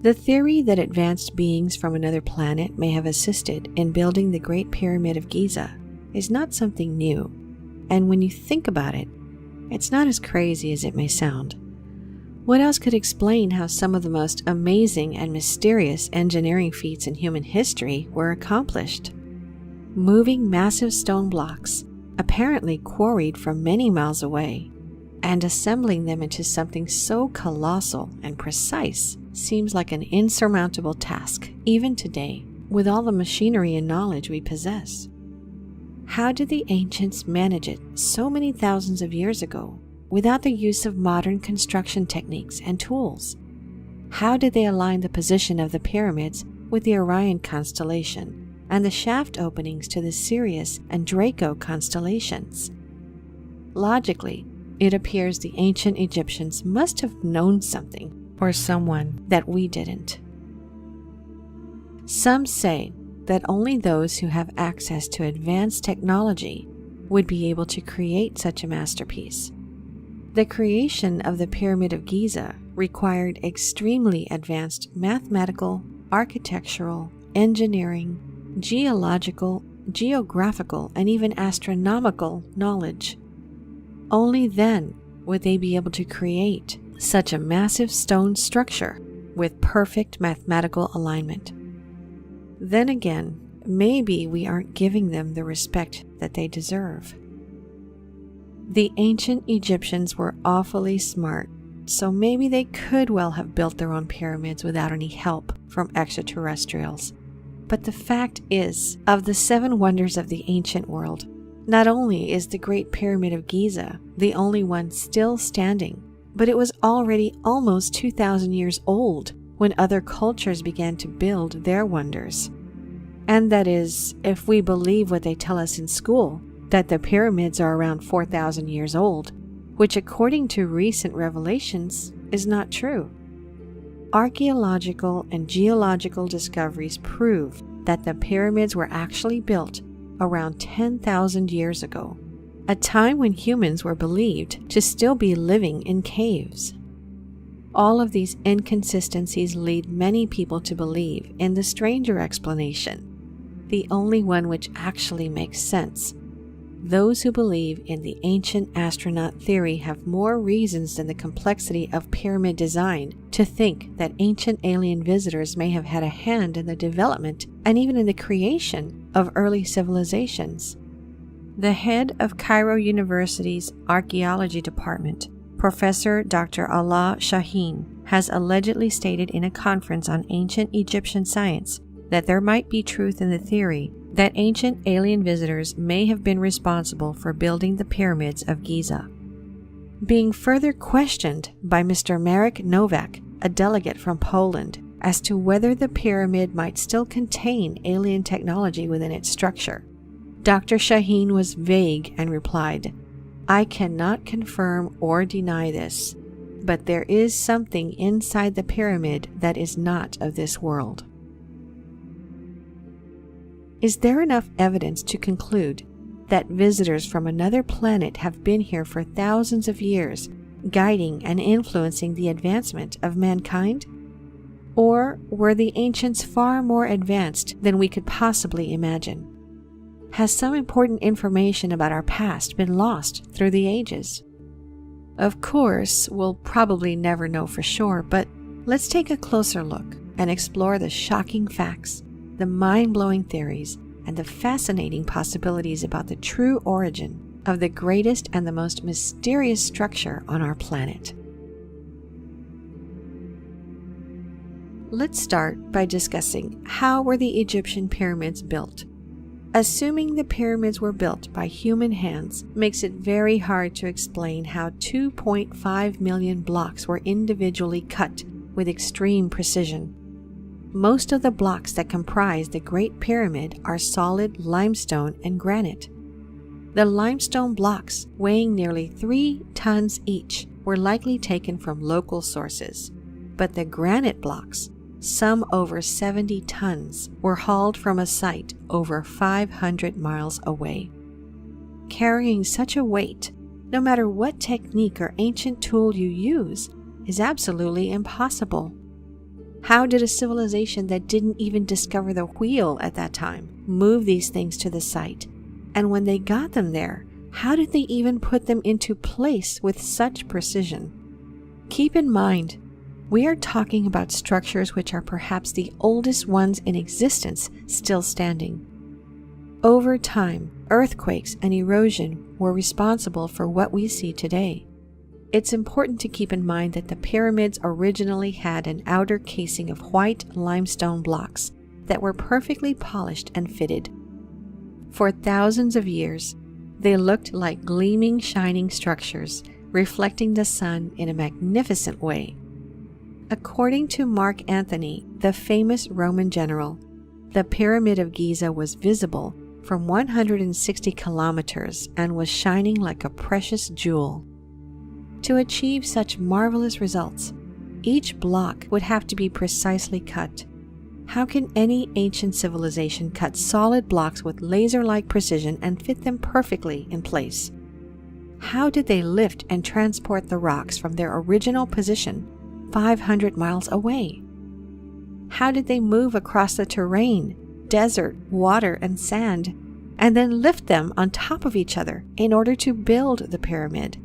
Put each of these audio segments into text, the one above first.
The theory that advanced beings from another planet may have assisted in building the Great Pyramid of Giza is not something new, and when you think about it, it's not as crazy as it may sound. What else could explain how some of the most amazing and mysterious engineering feats in human history were accomplished? Moving massive stone blocks, apparently quarried from many miles away, and assembling them into something so colossal and precise seems like an insurmountable task, even today, with all the machinery and knowledge we possess. How did the ancients manage it so many thousands of years ago without the use of modern construction techniques and tools? How did they align the position of the pyramids with the Orion constellation and the shaft openings to the Sirius and Draco constellations? Logically, it appears the ancient Egyptians must have known something or someone that we didn't. Some say that only those who have access to advanced technology would be able to create such a masterpiece. The creation of the Pyramid of Giza required extremely advanced mathematical, architectural, engineering, geological, geographical, and even astronomical knowledge. Only then would they be able to create such a massive stone structure with perfect mathematical alignment. Then again, maybe we aren't giving them the respect that they deserve. The ancient Egyptians were awfully smart, so maybe they could well have built their own pyramids without any help from extraterrestrials. But the fact is, of the 7 wonders of the ancient world, not only is the Great Pyramid of Giza the only one still standing, but it was already almost 2,000 years old when other cultures began to build their wonders. And that is, if we believe what they tell us in school, that the pyramids are around 4,000 years old, which according to recent revelations is not true. Archaeological and geological discoveries prove that the pyramids were actually built around 10,000 years ago, a time when humans were believed to still be living in caves. All of these inconsistencies lead many people to believe in the stranger explanation, the only one which actually makes sense. Those who believe in the ancient astronaut theory have more reasons than the complexity of pyramid design to think that ancient alien visitors may have had a hand in the development and even in the creation of early civilizations. The head of Cairo University's archaeology department, Professor Dr. Ala Shaheen, has allegedly stated in a conference on ancient Egyptian science that there might be truth in the theory that ancient alien visitors may have been responsible for building the pyramids of Giza. Being further questioned by Mr. Marek Nowak, a delegate from Poland, as to whether the pyramid might still contain alien technology within its structure, Dr. Shaheen was vague and replied, "I cannot confirm or deny this, but there is something inside the pyramid that is not of this world." Is there enough evidence to conclude that visitors from another planet have been here for thousands of years, guiding and influencing the advancement of mankind? Or were the ancients far more advanced than we could possibly imagine? Has some important information about our past been lost through the ages? Of course, we'll probably never know for sure, but let's take a closer look and explore the shocking facts, the mind-blowing theories, and the fascinating possibilities about the true origin of the greatest and the most mysterious structure on our planet. Let's start by discussing how were the Egyptian pyramids built. Assuming the pyramids were built by human hands makes it very hard to explain how 2.5 million blocks were individually cut with extreme precision. Most of the blocks that comprise the Great Pyramid are solid limestone and granite. The limestone blocks, weighing nearly 3 tons each, were likely taken from local sources, but the granite blocks, some over 70 tons, were hauled from a site over 500 miles away. Carrying such a weight, no matter what technique or ancient tool you use, is absolutely impossible. How did a civilization that didn't even discover the wheel at that time move these things to the site? And when they got them there, how did they even put them into place with such precision? Keep in mind, we are talking about structures which are perhaps the oldest ones in existence still standing. Over time, earthquakes and erosion were responsible for what we see today. It's important to keep in mind that the pyramids originally had an outer casing of white limestone blocks that were perfectly polished and fitted. For thousands of years, they looked like gleaming, shining structures, reflecting the sun in a magnificent way. According to Mark Antony, the famous Roman general, the Pyramid of Giza was visible from 160 kilometers and was shining like a precious jewel. To achieve such marvelous results, each block would have to be precisely cut. How can any ancient civilization cut solid blocks with laser-like precision and fit them perfectly in place? How did they lift and transport the rocks from their original position 500 miles away? How did they move across the terrain, desert, water, and sand, and then lift them on top of each other in order to build the pyramid?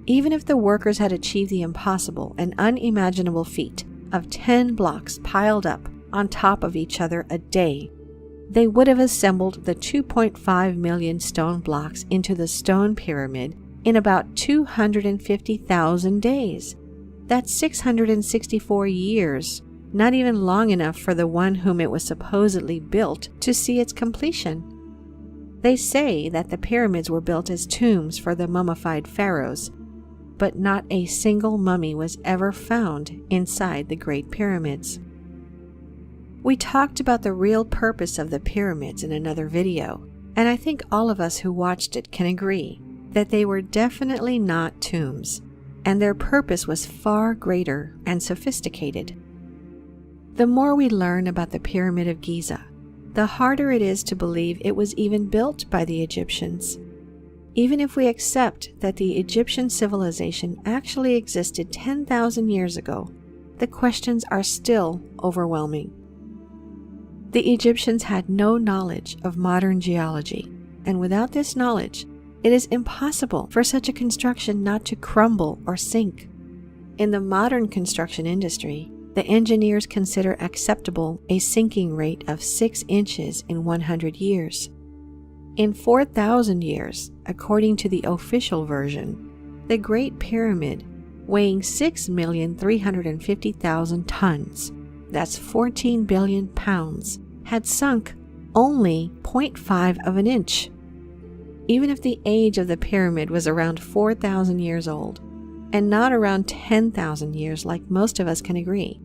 Even if the workers had achieved the impossible and unimaginable feat of 10 blocks piled up on top of each other a day, they would have assembled the 2.5 million stone blocks into the stone pyramid in about 250,000 days. That's 664 years, not even long enough for the one whom it was supposedly built to see its completion. They say that the pyramids were built as tombs for the mummified pharaohs, but not a single mummy was ever found inside the Great Pyramids. We talked about the real purpose of the pyramids in another video, and I think all of us who watched it can agree that they were definitely not tombs, and their purpose was far greater and sophisticated. The more we learn about the Pyramid of Giza, the harder it is to believe it was even built by the Egyptians. Even if we accept that the Egyptian civilization actually existed 10,000 years ago, the questions are still overwhelming. The Egyptians had no knowledge of modern geology, and without this knowledge, it is impossible for such a construction not to crumble or sink. In the modern construction industry, the engineers consider acceptable a sinking rate of 6 inches in 100 years. In 4,000 years, according to the official version, the Great Pyramid, weighing 6,350,000 tons, that's 14 billion pounds, had sunk only 0.5 of an inch. Even if the age of the pyramid was around 4,000 years old, and not around 10,000 years like most of us can agree,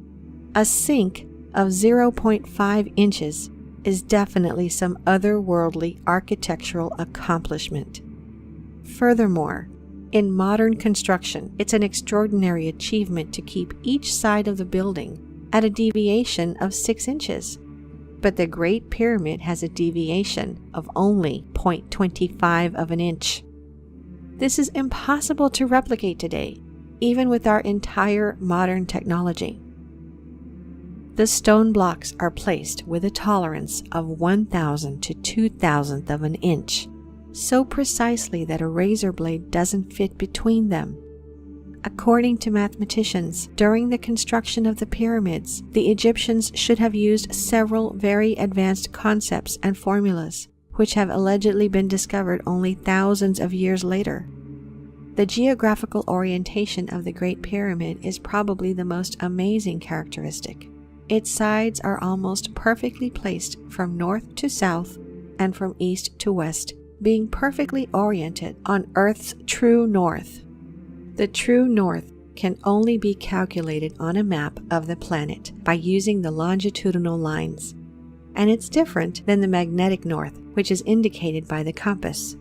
a sink of 0.5 inches is definitely some otherworldly architectural accomplishment. Furthermore, in modern construction, it's an extraordinary achievement to keep each side of the building at a deviation of 6 inches. But the Great Pyramid has a deviation of only 0.25 of an inch. This is impossible to replicate today, even with our entire modern technology. The stone blocks are placed with a tolerance of 1,000 to 2,000th of an inch, so precisely that a razor blade doesn't fit between them. According to mathematicians, during the construction of the pyramids, the Egyptians should have used several very advanced concepts and formulas, which have allegedly been discovered only thousands of years later. The geographical orientation of the Great Pyramid is probably the most amazing characteristic. Its sides are almost perfectly placed from north to south and from east to west, being perfectly oriented on Earth's true north. The true north can only be calculated on a map of the planet by using the longitudinal lines, and it's different than the magnetic north, which is indicated by the compass.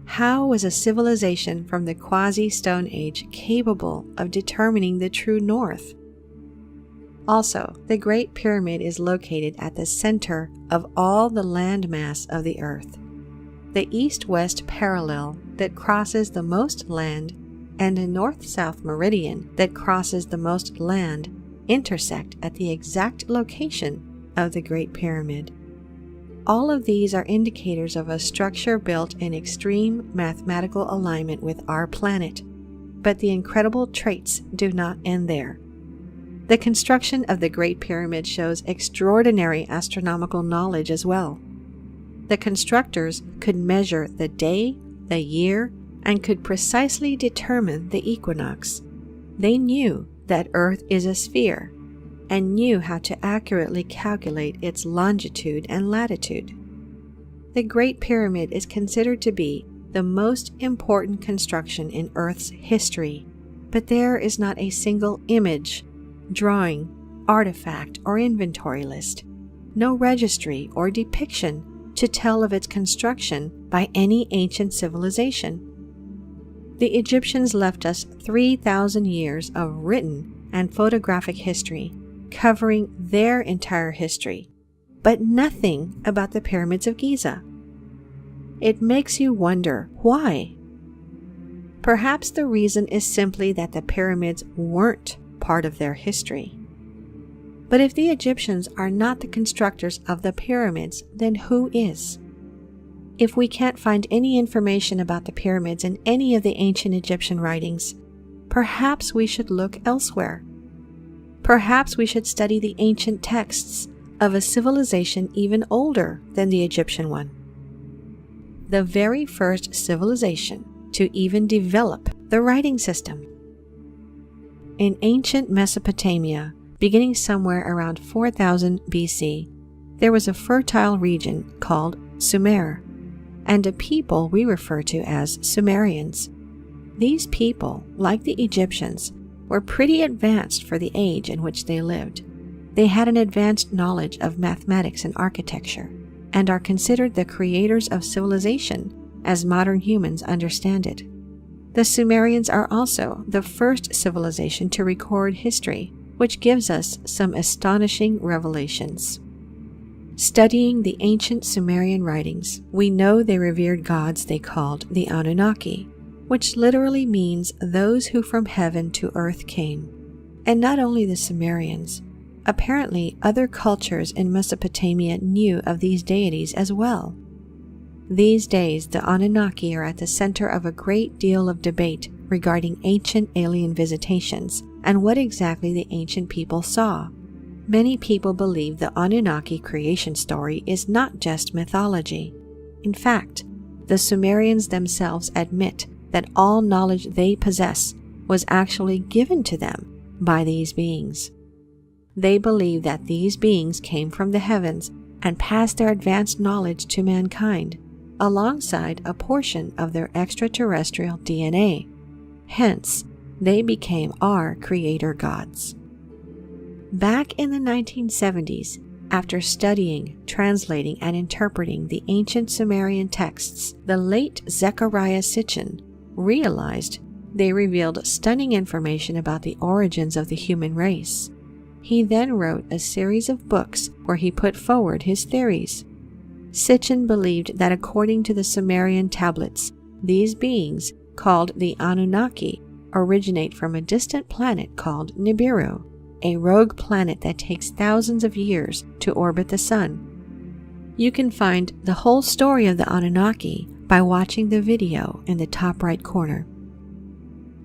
How was a civilization from the quasi-Stone Age capable of determining the true north? Also, the Great Pyramid is located at the center of all the landmass of the Earth. The east-west parallel that crosses the most land and a north-south meridian that crosses the most land intersect at the exact location of the Great Pyramid. All of these are indicators of a structure built in extreme mathematical alignment with our planet, but the incredible traits do not end there. The construction of the Great Pyramid shows extraordinary astronomical knowledge as well. The constructors could measure the day, the year, and could precisely determine the equinox. They knew that Earth is a sphere and knew how to accurately calculate its longitude and latitude. The Great Pyramid is considered to be the most important construction in Earth's history, but there is not a single image, drawing, artifact, or inventory list, no registry or depiction to tell of its construction by any ancient civilization. The Egyptians left us 3,000 years of written and photographic history, covering their entire history, but nothing about the pyramids of Giza. It makes you wonder why. Perhaps the reason is simply that the pyramids weren't part of their history. But if the Egyptians are not the constructors of the pyramids, then who is? If we can't find any information about the pyramids in any of the ancient Egyptian writings, perhaps we should look elsewhere. Perhaps we should study the ancient texts of a civilization even older than the Egyptian one. The very first civilization to even develop the writing system. In ancient Mesopotamia, beginning somewhere around 4000 BC, there was a fertile region called Sumer, and a people we refer to as Sumerians. These people, like the Egyptians, were pretty advanced for the age in which they lived. They had an advanced knowledge of mathematics and architecture, and are considered the creators of civilization as modern humans understand it. The Sumerians are also the first civilization to record history, which gives us some astonishing revelations. Studying the ancient Sumerian writings, we know they revered gods they called the Annunaki, which literally means those who from heaven to earth came. And not only the Sumerians, apparently other cultures in Mesopotamia knew of these deities as well. These days, the Annunaki are at the center of a great deal of debate regarding ancient alien visitations and what exactly the ancient people saw. Many people believe the Anunnaki creation story is not just mythology. In fact, the Sumerians themselves admit that all knowledge they possess was actually given to them by these beings. They believe that these beings came from the heavens and passed their advanced knowledge to mankind, alongside a portion of their extraterrestrial DNA. Hence, they became our creator gods. Back in the 1970s, after studying, translating, and interpreting the ancient Sumerian texts, the late Zecharia Sitchin realized they revealed stunning information about the origins of the human race. He then wrote a series of books where he put forward his theories. Sitchin believed that according to the Sumerian tablets, these beings, called the Anunnaki, originate from a distant planet called Nibiru, a rogue planet that takes thousands of years to orbit the sun. You can find the whole story of the Anunnaki by watching the video in the top right corner.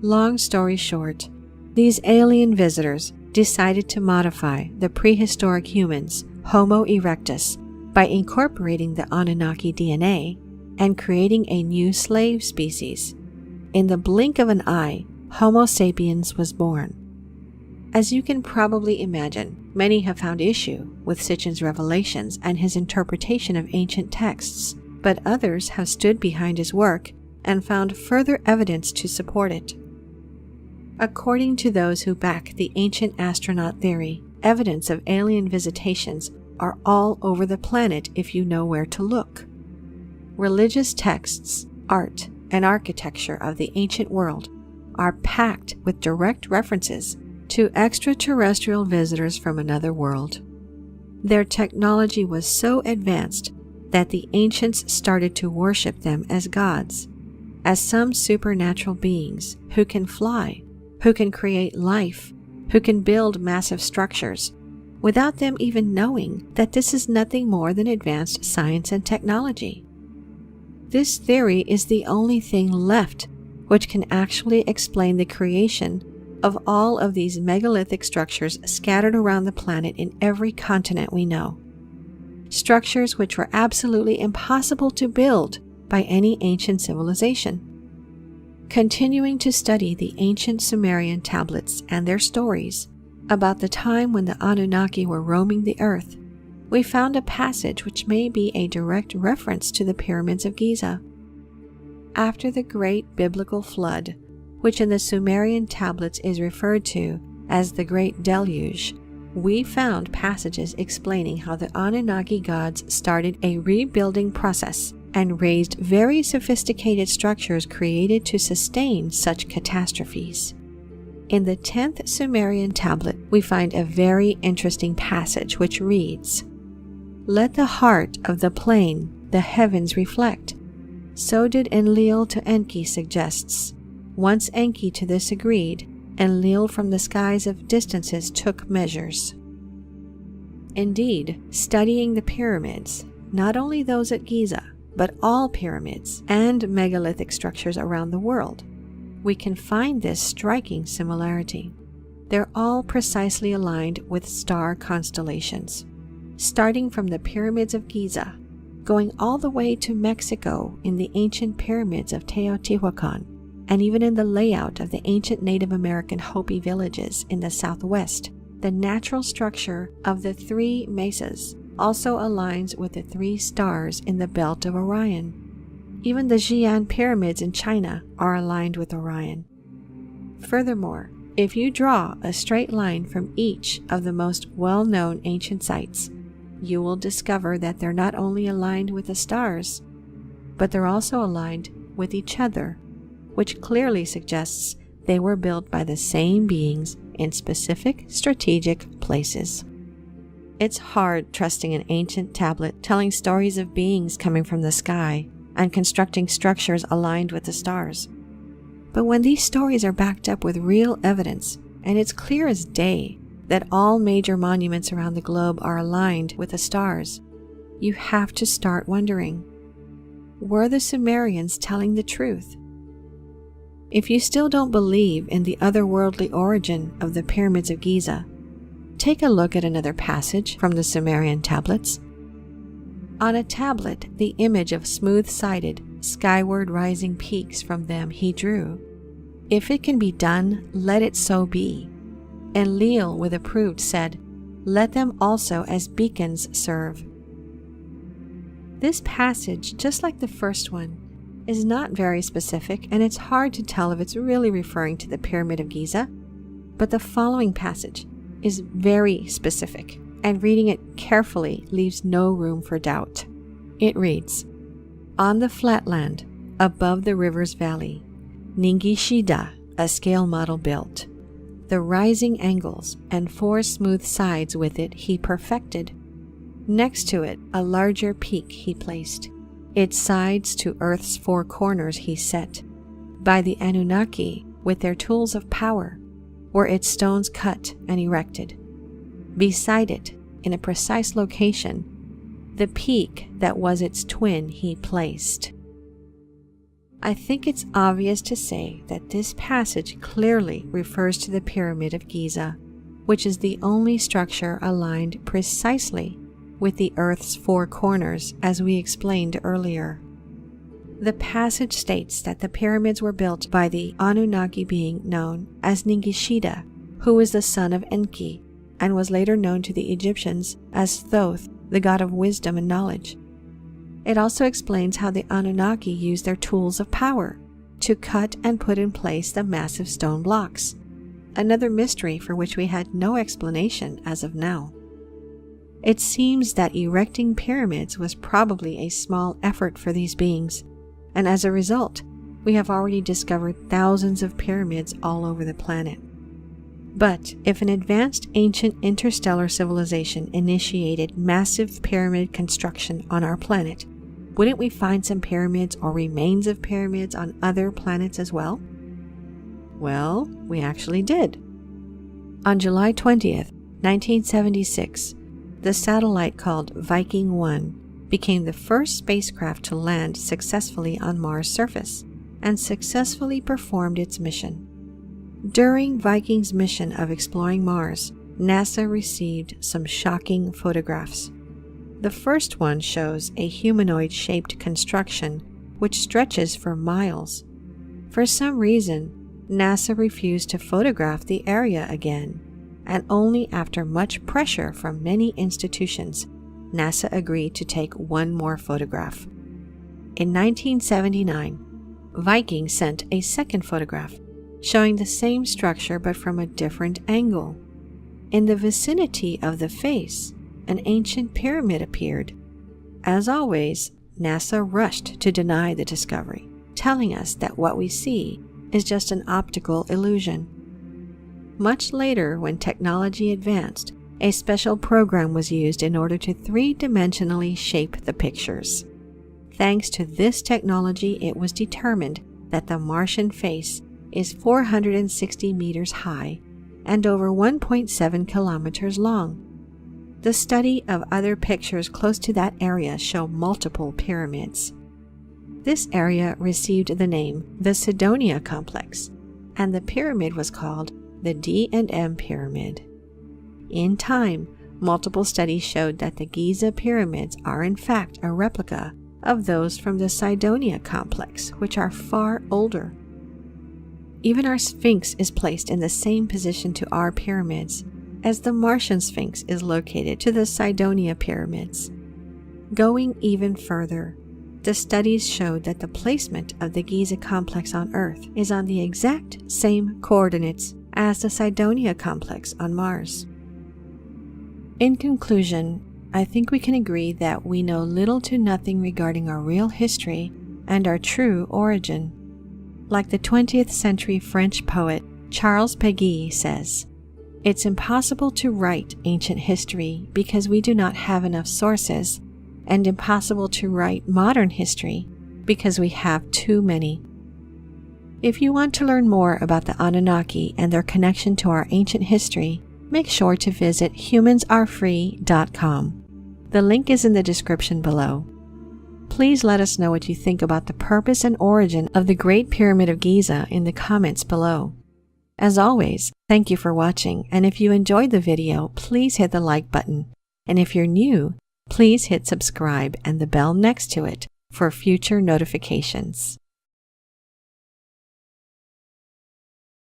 Long story short, these alien visitors decided to modify the prehistoric humans, Homo erectus, by incorporating the Anunnaki DNA and creating a new slave species. In the blink of an eye, Homo sapiens was born. As you can probably imagine, many have found issue with Sitchin's revelations and his interpretation of ancient texts, but others have stood behind his work and found further evidence to support it. According to those who back the ancient astronaut theory, evidence of alien visitations are all over the planet if you know where to look. Religious texts, art, and architecture of the ancient world are packed with direct references to extraterrestrial visitors from another world. Their technology was so advanced that the ancients started to worship them as gods, as some supernatural beings who can fly, who can create life, who can build massive structures without them even knowing that this is nothing more than advanced science and technology. This theory is the only thing left which can actually explain the creation of all of these megalithic structures scattered around the planet in every continent we know. Structures which were absolutely impossible to build by any ancient civilization. Continuing to study the ancient Sumerian tablets and their stories about the time when the Annunaki were roaming the earth, we found a passage which may be a direct reference to the pyramids of Giza. After the great biblical flood, which in the Sumerian tablets is referred to as the Great Deluge, we found passages explaining how the Anunnaki gods started a rebuilding process and raised very sophisticated structures created to sustain such catastrophes. In the 10th Sumerian tablet, we find a very interesting passage which reads, "Let the heart of the plain the heavens reflect." So did Enlil to Enki suggests. Once Enki to this agreed, Enlil from the skies of distances took measures. Indeed, studying the pyramids, not only those at Giza, but all pyramids and megalithic structures around the world, we can find this striking similarity. They're all precisely aligned with star constellations, starting from the pyramids of Giza, going all the way to Mexico in the ancient pyramids of Teotihuacan, and even in the layout of the ancient Native American Hopi villages in the southwest. The natural structure of the three mesas also aligns with the three stars in the belt of Orion. Even the Xi'an pyramids in China are aligned with Orion. Furthermore, if you draw a straight line from each of the most well-known ancient sites, you will discover that they're not only aligned with the stars, but they're also aligned with each other, which clearly suggests they were built by the same beings in specific strategic places. It's hard trusting an ancient tablet telling stories of beings coming from the sky and constructing structures aligned with the stars. But when these stories are backed up with real evidence, and it's clear as day that all major monuments around the globe are aligned with the stars, you have to start wondering, were the Sumerians telling the truth? If you still don't believe in the otherworldly origin of the pyramids of Giza, take a look at another passage from the Sumerian tablets. On a tablet, the image of smooth-sided, skyward rising peaks from them he drew. If it can be done, let it so be. Enlil, with approved, said, "Let them also as beacons serve." This passage, just like the first one, is not very specific, and it's hard to tell if it's really referring to the Pyramid of Giza, but the following passage is very specific, and reading it carefully leaves no room for doubt. It reads, "On the flatland, above the river's valley, Ningishida, a scale model built. The rising angles and 4 smooth sides with it he perfected. Next to it a larger peak he placed. Its sides to earth's 4 corners he set. By the Annunaki, with their tools of power, were its stones cut and erected. Beside it, in a precise location, the peak that was its twin he placed." I think it's obvious to say that this passage clearly refers to the Pyramid of Giza, which is the only structure aligned precisely with the Earth's 4 corners, as we explained earlier. The passage states that the pyramids were built by the Anunnaki being known as Ningishida, who was the son of Enki, and was later known to the Egyptians as Thoth, the god of wisdom and knowledge. It also explains how the Anunnaki used their tools of power to cut and put in place the massive stone blocks, another mystery for which we had no explanation as of now. It seems that erecting pyramids was probably a small effort for these beings, and as a result, we have already discovered thousands of pyramids all over the planet. But if an advanced ancient interstellar civilization initiated massive pyramid construction on our planet, wouldn't we find some pyramids or remains of pyramids on other planets as well? Well, we actually did. On July 20th, 1976, the satellite called Viking 1 became the first spacecraft to land successfully on Mars' surface and successfully performed its mission. During Viking's mission of exploring Mars, NASA received some shocking photographs. The first one shows a humanoid-shaped construction which stretches for miles. For some reason, NASA refused to photograph the area again, and only after much pressure from many institutions, NASA agreed to take one more photograph. In 1979, Viking sent a second photograph showing the same structure but from a different angle. In the vicinity of the face, an ancient pyramid appeared. As always, NASA rushed to deny the discovery, telling us that what we see is just an optical illusion. Much later, when technology advanced, a special program was used in order to three-dimensionally shape the pictures. Thanks to this technology, it was determined that the Martian face is 460 meters high and over 1.7 kilometers long. The study of other pictures close to that area show multiple pyramids. This area received the name the Sidonia Complex, and the pyramid was called the D&M Pyramid. In time, multiple studies showed that the Giza pyramids are in fact a replica of those from the Sidonia Complex, which are far older. Even our Sphinx is placed in the same position to our pyramids, as the Martian Sphinx is located to the Sidonia pyramids. Going even further, the studies showed that the placement of the Giza complex on Earth is on the exact same coordinates as the Sidonia complex on Mars. In conclusion, I think we can agree that we know little to nothing regarding our real history and our true origin. Like the 20th century French poet Charles Péguy says, "It's impossible to write ancient history because we do not have enough sources, and impossible to write modern history because we have too many." If you want to learn more about the Annunaki and their connection to our ancient history, make sure to visit humansarefree.com. The link is in the description below. Please let us know what you think about the purpose and origin of the Great Pyramid of Giza in the comments below. As always, thank you for watching, and if you enjoyed the video, please hit the like button. And if you're new, please hit subscribe and the bell next to it for future notifications.